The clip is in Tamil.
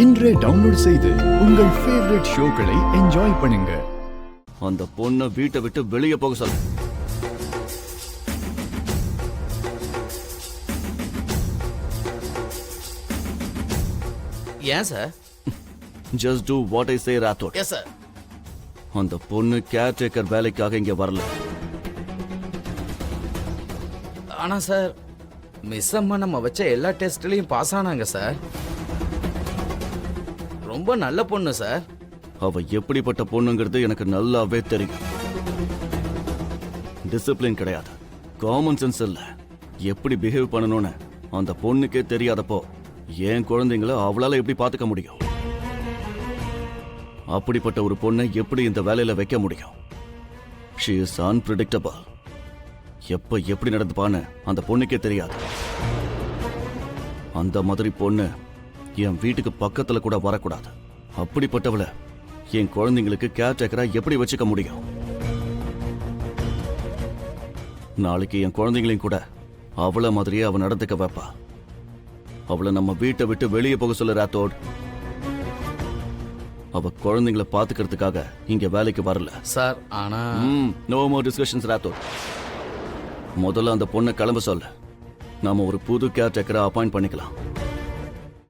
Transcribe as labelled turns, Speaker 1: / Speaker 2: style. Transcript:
Speaker 1: இன்றே டவுன்லோட் செய்து உங்கள் ஃபேவரட் ஷோக்களை என்ஜாய் பண்ணுங்க.
Speaker 2: அந்த பொண்ணை வீட்டை விட்டு வெளியே போக சொல்ல.
Speaker 3: ஏன் sir?
Speaker 2: Just do what I say Rathod.
Speaker 3: Yes sir.
Speaker 2: அந்த பொண்ணு கேர்டேக்கர் வேலைக்காக இங்க வரல.
Speaker 3: ஆனா சார், மிஸ் அம்மா நம்ம வச்ச எல்லா டெஸ்ட்லயும் பாஸ் ஆனாங்க சார். ரொம்ப நல்ல பொண்ணு சார்.
Speaker 2: அவ எப்படிப்பட்ட பொண்ணுங்கிறது எனக்கு நல்லாவே தெரியும். டிசிப்ளின் கிடையாது, காமன் சென்ஸ் இல்ல. எப்படி பிஹேவ் பண்ணணும்னு அந்த பொண்ணுக்கே தெரியாதப்போ என் குழந்தைங்களை அவளால எப்படி பாத்துக்க முடியும்? அப்படிப்பட்ட ஒரு பொண்ணை எப்படி இந்த வேலையில வைக்க முடியும்? She is unpredictable. எப்ப எப்படி நடந்துப்பான்னு அந்த பொண்ணுக்கே தெரியாது. அந்த மாதிரி பொண்ணு என் வீட்டுக்கு பக்கத்துல கூட வரக்கூடாது. அப்படிப்பட்டவளை என் குழந்தைங்களுக்கு கேர்டேக்கரா எப்படி வச்சுக்க முடியும்? நாளைக்கு என் குழந்தைங்களையும் கூட அவள மாதிரியே அவ நடந்துக்க வைப்பா. அவளை நம்ம வீட்டை விட்டு வெளியே போக சொல்ல ராத்தோட். அவ குழந்தைங்களை பாத்துக்கிறதுக்காக இங்க வேலைக்கு வரல
Speaker 3: சார். ஆனா
Speaker 2: நோ மோர் டிஸ்கஷன்ஸ் ராத்தோட். முதல்ல அந்த பொண்ணை கிளம்ப சொல்ல. நாம ஒரு புது கேர்டேக்கரை அப்பாயிண்ட் பண்ணிக்கலாம்.